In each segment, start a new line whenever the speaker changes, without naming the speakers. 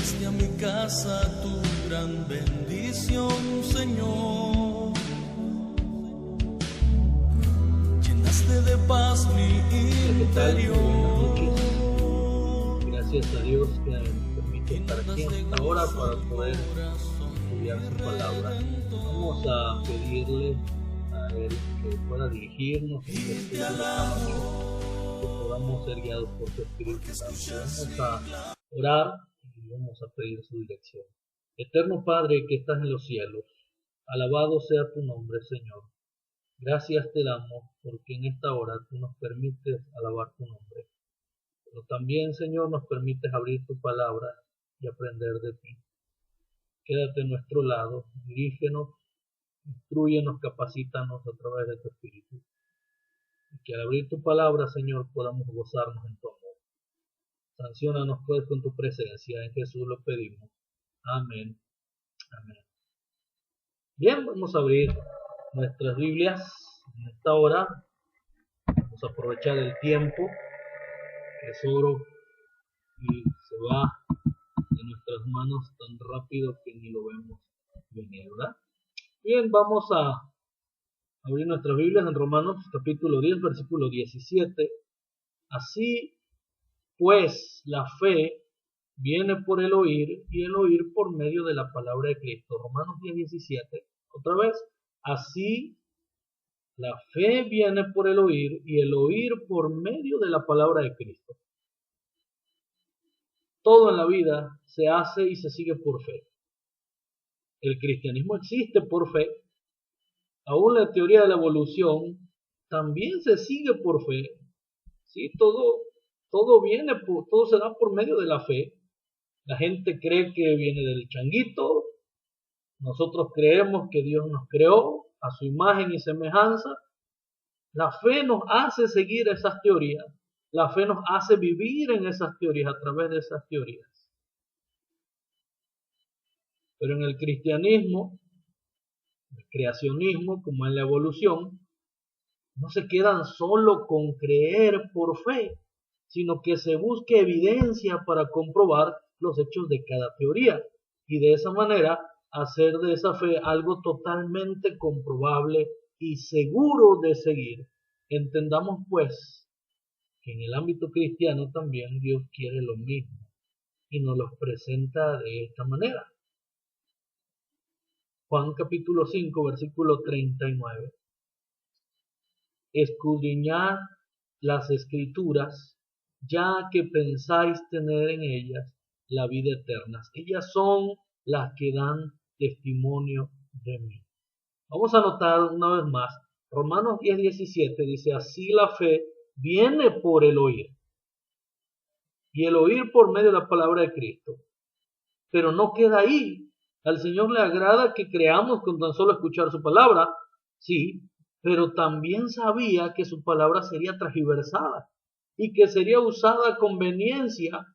Trajiste a mi casa tu gran bendición, Señor. Llenaste de paz mi interior.
Gracias a Dios que nos permite estar aquí en esta hora para poder estudiar su palabra. Vamos a pedirle a Él que pueda dirigirnos en el estudio de esta noche, que podamos ser guiados por su Espíritu Santo. Vamos a orar y vamos a pedir su dirección. Eterno Padre que estás en los cielos, alabado sea tu nombre, Señor. Gracias te damos porque en esta hora tú nos permites alabar tu nombre. Pero también, Señor, nos permites abrir tu palabra y aprender de ti. Quédate a nuestro lado, dirígenos, instrúyenos, capacítanos a través de tu Espíritu. Y que al abrir tu palabra, Señor, podamos gozarnos en tu amor. Sanciónanos pues con tu presencia, en Jesús lo pedimos. Amén. Amén. Bien, vamos a abrir nuestras Biblias en esta hora. Vamos a aprovechar el tiempo, que es oro y se va de nuestras manos tan rápido que ni lo vemos venir, ¿verdad? Bien, vamos a abrir nuestras Biblias en Romanos capítulo 10, versículo 17. Así pues, la fe viene por el oír y el oír por medio de la palabra de Cristo. Romanos 10, 17. Otra vez, así la fe viene por el oír y el oír por medio de la palabra de Cristo. Todo en la vida se hace y se sigue por fe. El cristianismo existe por fe. Aún la teoría de la evolución también se sigue por fe. ¿Sí? Todo se da por medio de la fe. La gente cree que viene del changuito. Nosotros creemos que Dios nos creó a su imagen y semejanza. La fe nos hace seguir esas teorías. La fe nos hace vivir en esas teorías, a través de esas teorías. Pero en el cristianismo, el creacionismo, como en la evolución, no se quedan solo con creer por fe, sino que se busca evidencia para comprobar los hechos de cada teoría y de esa manera hacer de esa fe algo totalmente comprobable y seguro de seguir. Entendamos pues que en el ámbito cristiano también Dios quiere lo mismo y nos los presenta de esta manera. Juan capítulo 5, versículo 39. Escudriñad las escrituras, ya que pensáis tener en ellas la vida eterna. Ellas son las que dan testimonio de mí. Vamos a anotar una vez más. Romanos 10, 17 dice, así la fe viene por el oír. Y el oír por medio de la palabra de Cristo. Pero no queda ahí. Al Señor le agrada que creamos con tan solo escuchar su palabra. Sí, pero también sabía que su palabra sería transversada y que sería usada a conveniencia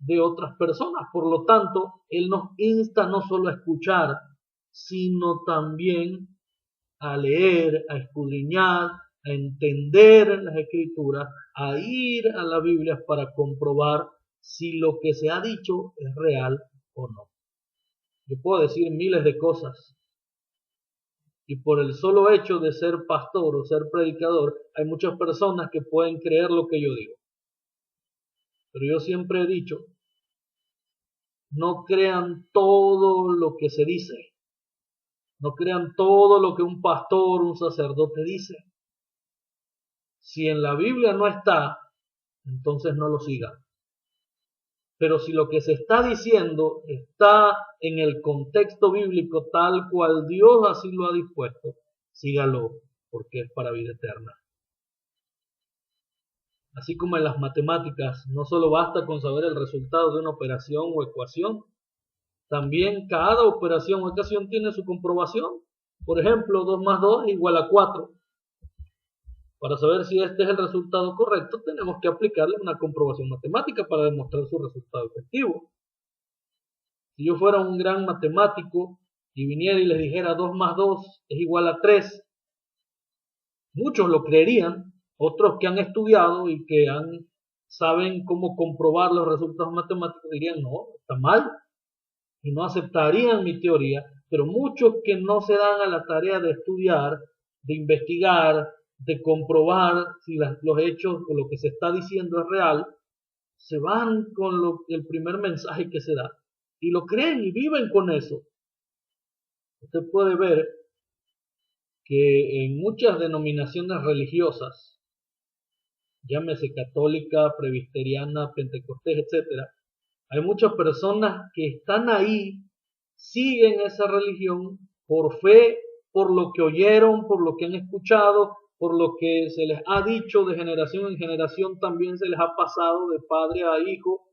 de otras personas. Por lo tanto, Él nos insta no solo a escuchar, sino también a leer, a escudriñar, a entender las Escrituras, a ir a la Biblia para comprobar si lo que se ha dicho es real o no. Yo puedo decir miles de cosas, y por el solo hecho de ser pastor o ser predicador, hay muchas personas que pueden creer lo que yo digo. Pero yo siempre he dicho, no crean todo lo que se dice. No crean todo lo que un pastor, un sacerdote dice. Si en la Biblia no está, entonces no lo sigan. Pero si lo que se está diciendo está en el contexto bíblico tal cual Dios así lo ha dispuesto, sígalo, porque es para vida eterna. Así como en las matemáticas, no solo basta con saber el resultado de una operación o ecuación, también cada operación o ecuación tiene su comprobación. Por ejemplo, 2 más 2 es igual a 4. Para saber si este es el resultado correcto, tenemos que aplicarle una comprobación matemática para demostrar su resultado efectivo. Si yo fuera un gran matemático y viniera y les dijera 2 más 2 es igual a 3, muchos lo creerían, otros que han estudiado y que han saben cómo comprobar los resultados matemáticos dirían, no, está mal, y no aceptarían mi teoría, pero muchos que no se dan a la tarea de estudiar, de investigar, de comprobar si los hechos o lo que se está diciendo es real, se van con el primer mensaje que se da y lo creen y viven con eso. Usted puede ver que en muchas denominaciones religiosas, llámese católica, presbiteriana, pentecostés, etcétera, hay muchas personas que están ahí, siguen esa religión por fe, por lo que oyeron, por lo que han escuchado, por lo que se les ha dicho de generación en generación, también se les ha pasado de padre a hijo,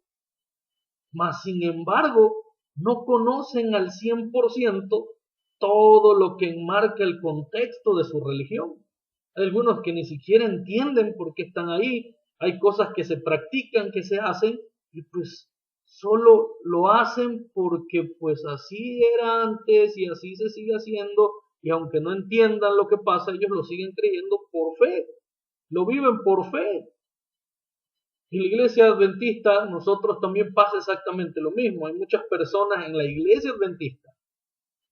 mas sin embargo no conocen al 100% todo lo que enmarca el contexto de su religión. Hay algunos que ni siquiera entienden por qué están ahí, hay cosas que se practican, que se hacen, y pues solo lo hacen porque pues así era antes y así se sigue haciendo, y aunque no entiendan lo que pasa, ellos lo siguen creyendo por fe, lo viven por fe. En la iglesia adventista nosotros también pasa exactamente lo mismo. Hay muchas personas en la iglesia adventista,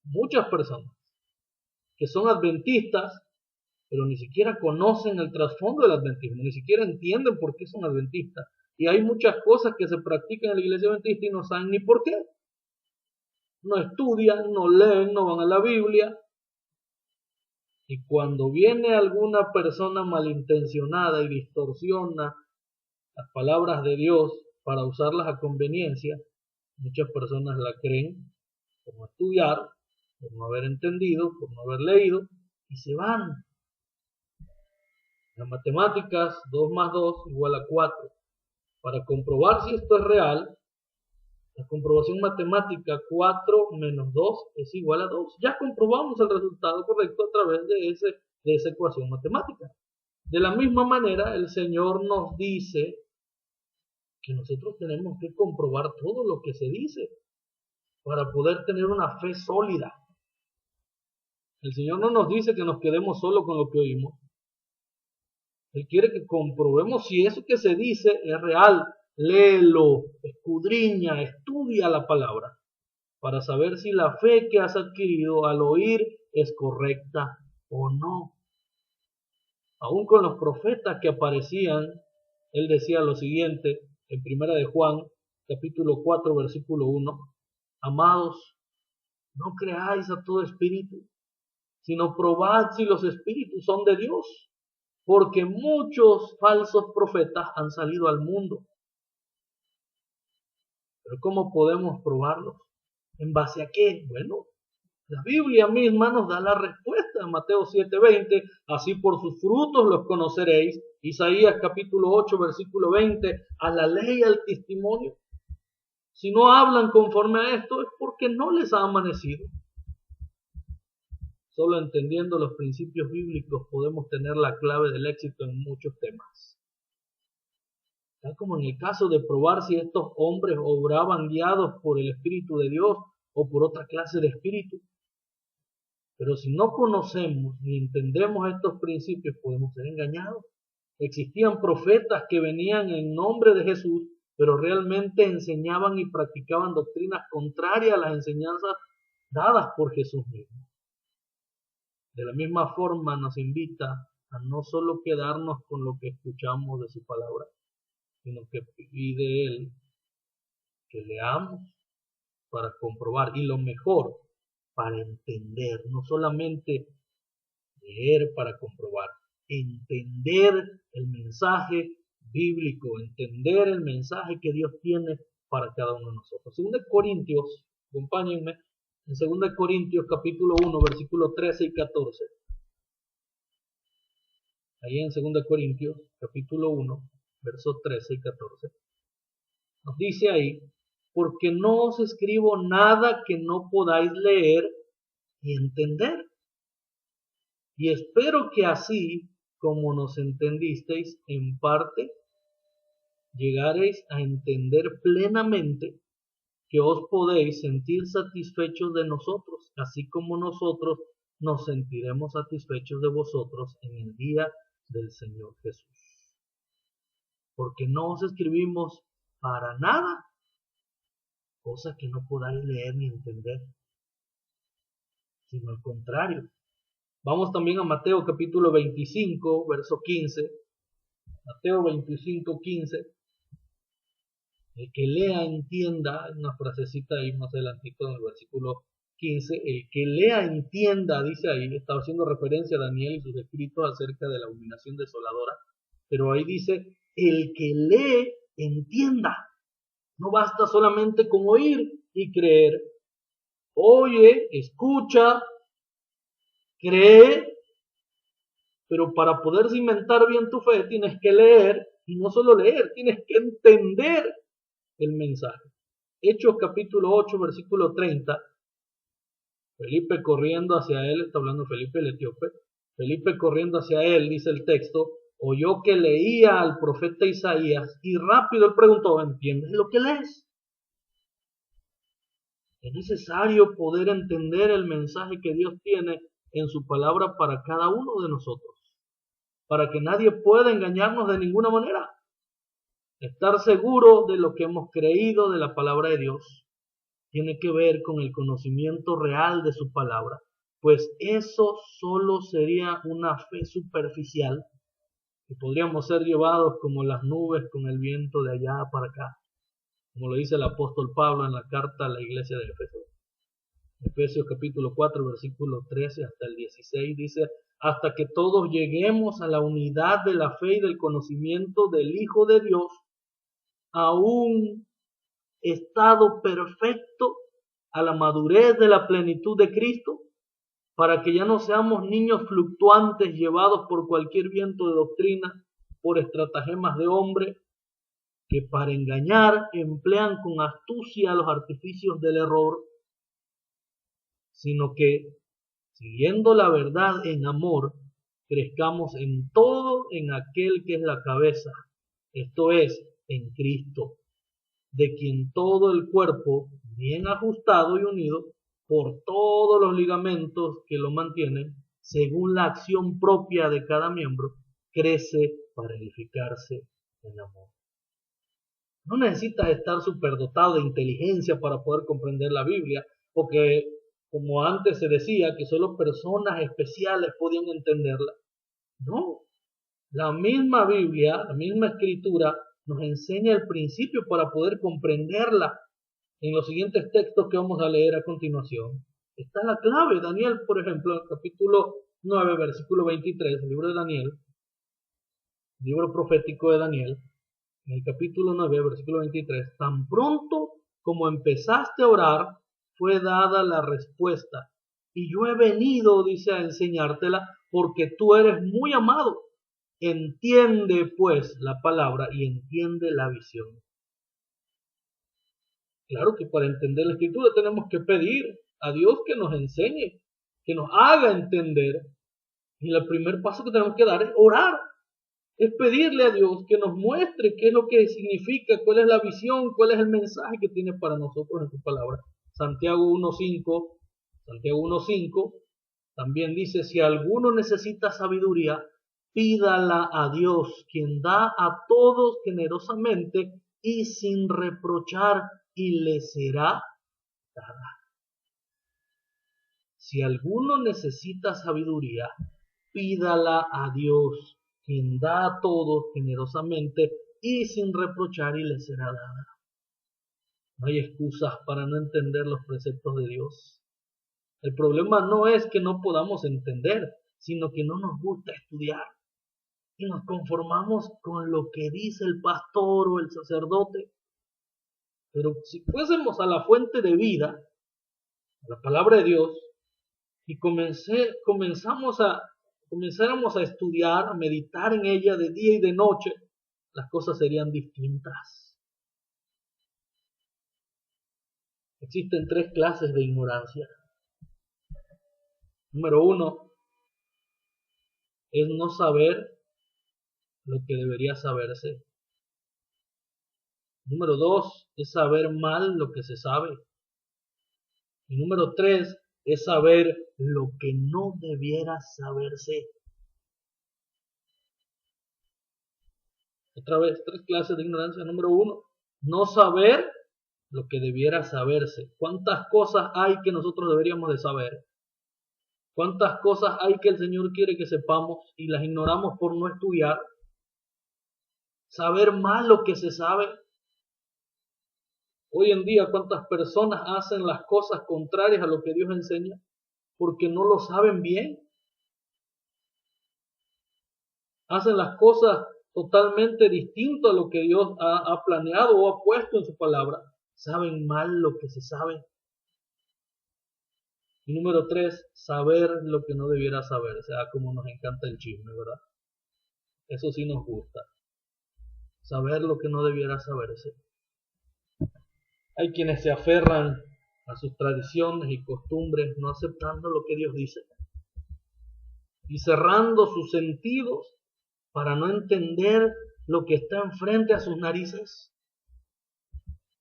muchas personas que son adventistas, pero ni siquiera conocen el trasfondo del adventismo, ni siquiera entienden por qué son adventistas. Y hay muchas cosas que se practican en la iglesia adventista y no saben ni por qué. No estudian, no leen, no van a la Biblia. Y cuando viene alguna persona malintencionada y distorsiona las palabras de Dios para usarlas a conveniencia, muchas personas la creen por no estudiar, por no haber entendido, por no haber leído, y se van. Las matemáticas, 2 más 2 igual a 4. Para comprobar si esto es real, la comprobación matemática 4 menos 2 es igual a 2. Ya comprobamos el resultado correcto a través de esa ecuación matemática. De la misma manera, el Señor nos dice que nosotros tenemos que comprobar todo lo que se dice para poder tener una fe sólida. El Señor no nos dice que nos quedemos solo con lo que oímos. Él quiere que comprobemos si eso que se dice es real. Léelo, escudriña, estudia la palabra para saber si la fe que has adquirido al oír es correcta o no. Aún con los profetas que aparecían, él decía lo siguiente en 1 de Juan, capítulo 4, versículo 1. Amados, no creáis a todo espíritu, sino probad si los espíritus son de Dios, porque muchos falsos profetas han salido al mundo. Pero ¿cómo podemos probarlos? ¿En base a qué? Bueno, la Biblia misma nos da la respuesta en Mateo 7:20, así por sus frutos los conoceréis. Isaías capítulo 8, versículo 20, a la ley y al testimonio. Si no hablan conforme a esto es porque no les ha amanecido. Solo entendiendo los principios bíblicos podemos tener la clave del éxito en muchos temas. Tal como en el caso de probar si estos hombres obraban guiados por el Espíritu de Dios o por otra clase de espíritu. Pero si no conocemos ni entendemos estos principios, podemos ser engañados. Existían profetas que venían en nombre de Jesús, pero realmente enseñaban y practicaban doctrinas contrarias a las enseñanzas dadas por Jesús mismo. De la misma forma nos invita a no solo quedarnos con lo que escuchamos de su palabra, sino que pide Él que leamos para comprobar, y lo mejor, para entender, no solamente leer para comprobar, entender el mensaje bíblico, entender el mensaje que Dios tiene para cada uno de nosotros. 2 Corintios, acompáñenme, en 2 Corintios capítulo 1, versículos 13 y 14. Ahí en 2 Corintios capítulo 1, versos 13 y 14. Nos dice ahí, porque no os escribo nada que no podáis leer y entender. Y espero que así como nos entendisteis en parte, llegaréis a entender plenamente que os podéis sentir satisfechos de nosotros, así como nosotros nos sentiremos satisfechos de vosotros en el día del Señor Jesús. porque no os escribimos para nada cosas que no podáis leer ni entender, sino al contrario. Vamos también a Mateo capítulo 25, verso 15. Mateo 25, 15. El que lea entienda, una frasecita ahí más adelantito en el versículo 15, el que lea entienda, dice ahí, estaba haciendo referencia a Daniel y sus escritos acerca de la abominación desoladora, pero ahí dice, el que lee entienda. No basta solamente con oír y creer. Oye, escucha, cree, pero para poder cimentar bien tu fe tienes que leer, y no solo leer, tienes que entender el mensaje. Hechos capítulo 8, versículo 30. Felipe corriendo hacia él, está hablando Felipe el etíope, Felipe corriendo hacia él, dice el texto, oyó que leía al profeta Isaías y rápido él preguntó, ¿entiendes lo que lees? Es necesario poder entender el mensaje que Dios tiene en su palabra para cada uno de nosotros, para que nadie pueda engañarnos de ninguna manera. Estar seguro de lo que hemos creído de la palabra de Dios tiene que ver con el conocimiento real de su palabra, pues eso solo sería una fe superficial que podríamos ser llevados como las nubes con el viento de allá para acá, como lo dice el apóstol Pablo en la carta a la iglesia de Efesios. Efesios capítulo 4, versículo 13 hasta el 16 dice, hasta que todos lleguemos a la unidad de la fe y del conocimiento del Hijo de Dios, a un estado perfecto, a la madurez de la plenitud de Cristo, para que ya no seamos niños fluctuantes llevados por cualquier viento de doctrina, por estratagemas de hombre, que para engañar emplean con astucia los artificios del error, sino que, siguiendo la verdad en amor, crezcamos en todo en aquel que es la cabeza, esto es, en Cristo, de quien todo el cuerpo, bien ajustado y unido por todos los ligamentos que lo mantienen, según la acción propia de cada miembro, crece para edificarse en amor. No necesitas estar superdotado de inteligencia para poder comprender la Biblia, porque como antes se decía que solo personas especiales podían entenderla. No, la misma Biblia, la misma escritura nos enseña el principio para poder comprenderla. En los siguientes textos que vamos a leer a continuación está la clave. Daniel, por ejemplo, en el capítulo 9, versículo 23, el libro de Daniel, el libro profético de Daniel, en el capítulo 9, versículo 23, tan pronto como empezaste a orar, fue dada la respuesta. Y yo he venido, dice, a enseñártela porque tú eres muy amado. Entiende pues la palabra y entiende la visión. Claro que para entender la escritura tenemos que pedir a Dios que nos enseñe, que nos haga entender. Y el primer paso que tenemos que dar es orar. Es pedirle a Dios que nos muestre qué es lo que significa, cuál es la visión, cuál es el mensaje que tiene para nosotros en su palabra. Santiago 1.5 también dice, si alguno necesita sabiduría, pídala a Dios, quien da a todos generosamente y sin reprochar, y le será dada. Si alguno necesita sabiduría, pídala a Dios, quien da a todos generosamente y sin reprochar, y le será dada. No hay excusas para no entender los preceptos de Dios. El problema no es que no podamos entender, sino que no nos gusta estudiar. Y nos conformamos con lo que dice el pastor o el sacerdote. Pero si fuésemos a la fuente de vida, a la palabra de Dios, y comenzáramos a estudiar, a meditar en ella de día y de noche, las cosas serían distintas. Existen 3 clases de ignorancia. Número 1 es no saber lo que debería saberse. Número 2 es saber mal lo que se sabe. Y número 3 es saber lo que no debiera saberse. Otra vez, 3 clases de ignorancia. Número 1, no saber lo que debiera saberse. ¿Cuántas cosas hay que nosotros deberíamos de saber? ¿Cuántas cosas hay que el Señor quiere que sepamos y las ignoramos por no estudiar? Saber más lo que se sabe. Hoy en día, ¿cuántas personas hacen las cosas contrarias a lo que Dios enseña porque no lo saben bien? Hacen las cosas totalmente distinto a lo que Dios ha planeado o ha puesto en su palabra. Saben mal lo que se sabe. Y número 3, saber lo que no debiera saber. O sea, como nos encanta el chisme, ¿verdad? Eso sí nos gusta. Saber lo que no debiera saberse. Hay quienes se aferran a sus tradiciones y costumbres, no aceptando lo que Dios dice. Y cerrando sus sentidos para no entender lo que está enfrente a sus narices,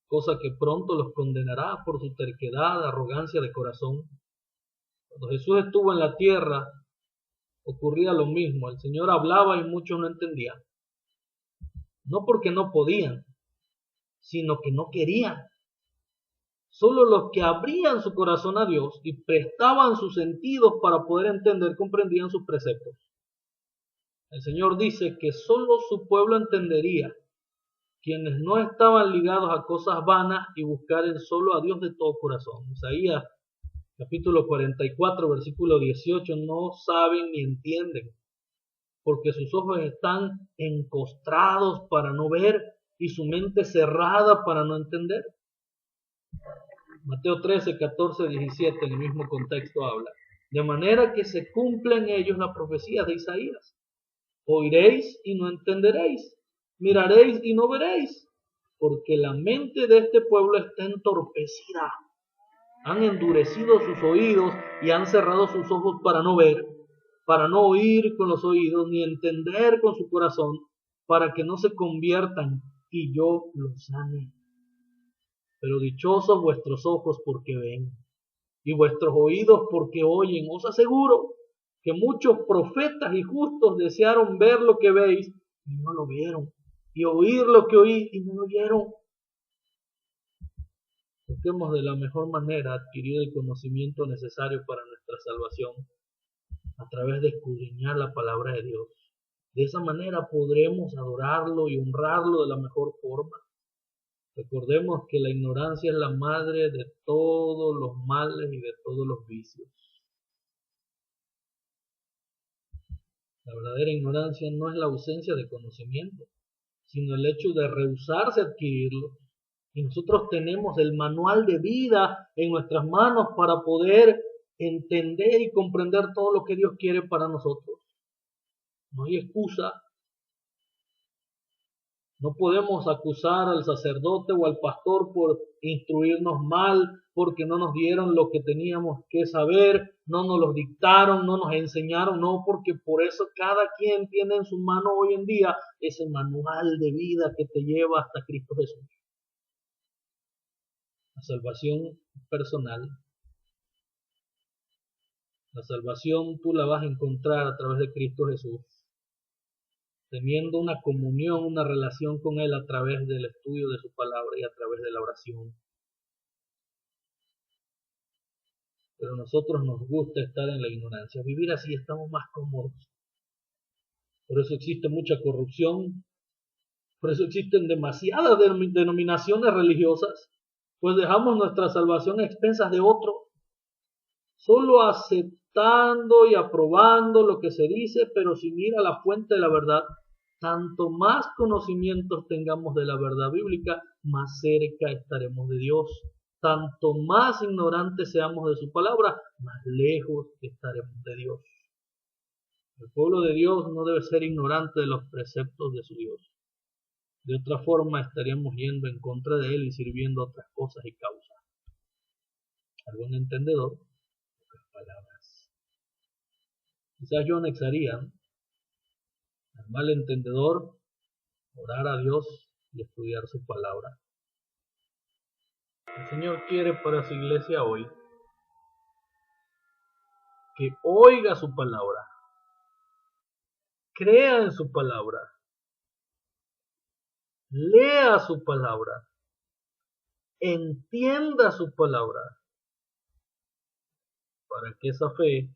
cosa que pronto los condenará por su terquedad, arrogancia de corazón. Cuando Jesús estuvo en la tierra, ocurría lo mismo. El Señor hablaba y muchos no entendían. No porque no podían, sino que no querían. Solo los que abrían su corazón a Dios y prestaban sus sentidos para poder entender, comprendían sus preceptos. El Señor dice que solo su pueblo entendería, quienes no estaban ligados a cosas vanas y buscaren solo a Dios de todo corazón. Isaías capítulo 44, versículo 18, no saben ni entienden, porque sus ojos están encostrados para no ver y su mente cerrada para no entender. Mateo 13, 14, 17, en el mismo contexto habla. De manera que se cumplen ellos las profecías de Isaías. Oiréis y no entenderéis, miraréis y no veréis, porque la mente de este pueblo está entorpecida. Han endurecido sus oídos y han cerrado sus ojos para no ver, para no oír con los oídos, ni entender con su corazón, para que no se conviertan y yo los sane. Pero dichosos vuestros ojos porque ven, y vuestros oídos porque oyen. Os aseguro que muchos profetas y justos desearon ver lo que veis y no lo vieron, y oír lo que oí y no lo oyeron. Busquemos de la mejor manera adquirir el conocimiento necesario para nuestra salvación a través de escudriñar la palabra de Dios. De esa manera podremos adorarlo y honrarlo de la mejor forma. Recordemos que la ignorancia es la madre de todos los males y de todos los vicios. La verdadera ignorancia no es la ausencia de conocimiento, sino el hecho de rehusarse a adquirirlo. Y nosotros tenemos el manual de vida en nuestras manos para poder entender y comprender todo lo que Dios quiere para nosotros. No hay excusa. No podemos acusar al sacerdote o al pastor por instruirnos mal, porque no nos dieron lo que teníamos que saber, no nos lo dictaron, no nos enseñaron, no, porque por eso cada quien tiene en su mano hoy en día ese manual de vida que te lleva hasta Cristo Jesús. La salvación personal. La salvación tú la vas a encontrar a través de Cristo Jesús, teniendo una comunión, una relación con Él a través del estudio de su palabra y a través de la oración. Pero a nosotros nos gusta estar en la ignorancia. Vivir así estamos más cómodos. Por eso existe mucha corrupción. Por eso existen demasiadas denominaciones religiosas. Pues dejamos nuestra salvación a expensas de otro. Solo aceptando y aprobando lo que se dice, pero sin ir a la fuente de la verdad. Tanto más conocimientos tengamos de la verdad bíblica, más cerca estaremos de Dios. Tanto más ignorantes seamos de su palabra, más lejos estaremos de Dios. El pueblo de Dios no debe ser ignorante de los preceptos de su Dios. De otra forma estaríamos yendo en contra de Él y sirviendo a otras cosas y causas. ¿Algún entendedor? Pocas palabras. Quizás yo anexaría al mal entendedor orar a Dios y estudiar su palabra. El Señor quiere para su iglesia hoy que oiga su palabra, crea en su palabra lea su palabra, entienda su palabra, para que esa fe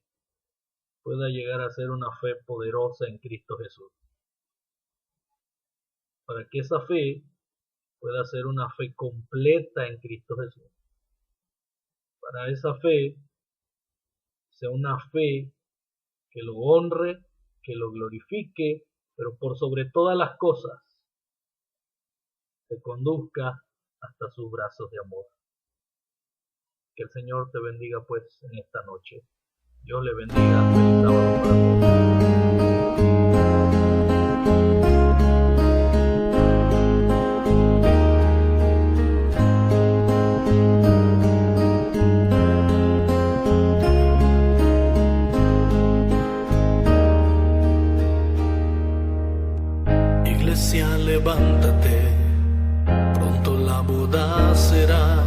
pueda llegar a ser una fe poderosa en Cristo Jesús. Para que esa fe pueda ser una fe completa en Cristo Jesús. Para esa fe sea una fe que lo honre, que lo glorifique, pero por sobre todas las cosas, te conduzca hasta sus brazos de amor. Que el Señor te bendiga pues en esta noche. Dios le bendiga. Feliz sábado para todos.
Iglesia, levántate, pronto la boda será,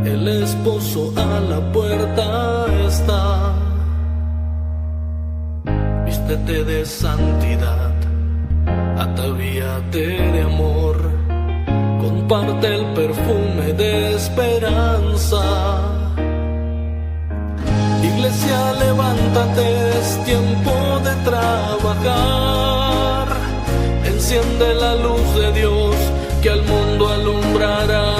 el esposo a la puerta está. Vístete de santidad, atavíate de amor, comparte el perfume de esperanza. Iglesia, levántate, es tiempo de trabajar. Enciende la luz de Dios que al mundo alumbrará.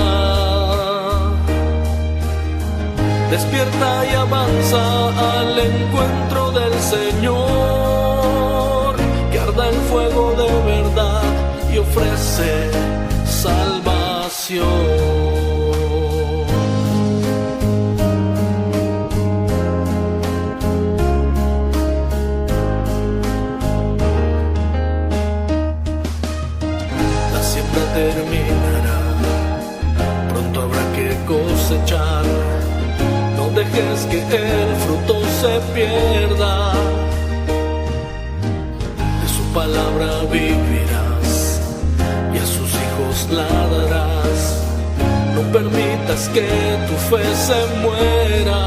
Despierta y avanza al encuentro del Señor, que arda el fuego de verdad y ofrece salvación. Terminará, pronto habrá que cosechar. No dejes que el fruto se pierda. De su palabra vivirás y a sus hijos la darás. No permitas que tu fe se muera.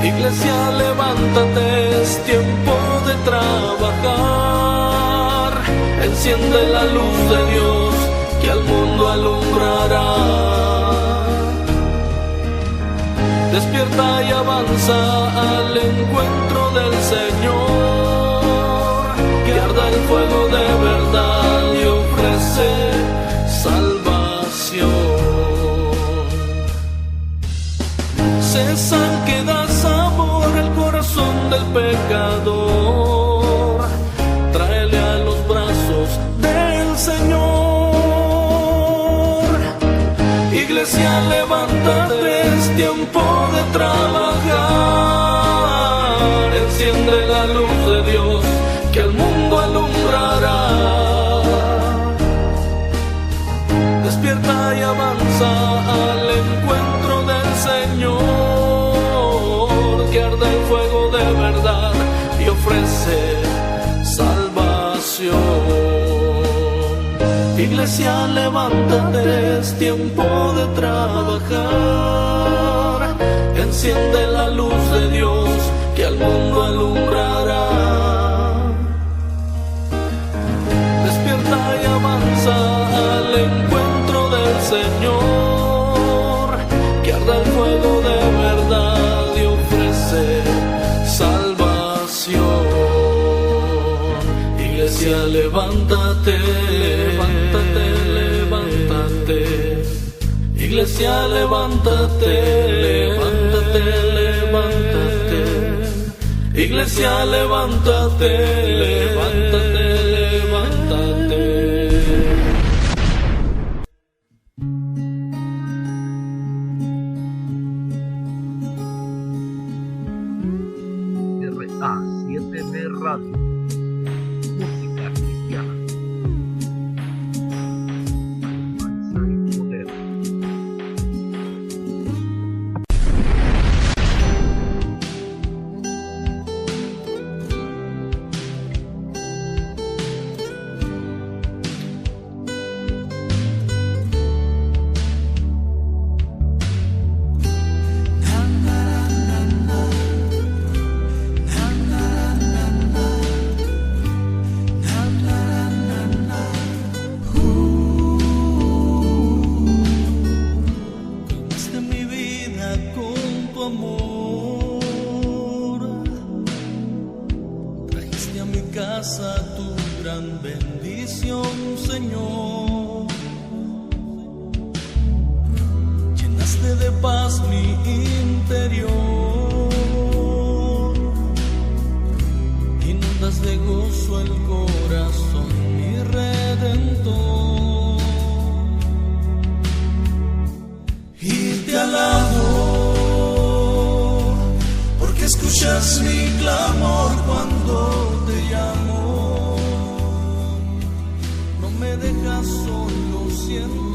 Iglesia, levántate, es tiempo de trabajar. Enciende la luz de Dios que al mundo alumbrará. Despierta y avanza al encuentro del Señor, que arda el fuego de verdad y ofrece salvación. Cesa que da sabor al corazón del pecador. Tráele a los brazos del Señor. Iglesia, levántate, es tiempo de trabajar. Enciende la luz de Dios que al mundo alumbrará. Despierta y avanza al encuentro del Señor, que arde el fuego de verdad y ofrece salvación. Iglesia, levántate, es tiempo de trabajar. Enciende la luz de Dios que al mundo alumbrará. Despierta y avanza al encuentro del Señor, que arda el fuego de verdad y ofrece salvación. Iglesia, levántate, levántate, levántate. Iglesia, levántate, levántate, levántate. Iglesia, levántate, levántate, levántate.
RA7B Radio. Música cristiana. Alabanza y poder.
paz mi interior, inundas de gozo el corazón, mi Redentor, y te alabo, porque escuchas mi clamor cuando te llamo, no me dejas solo siendo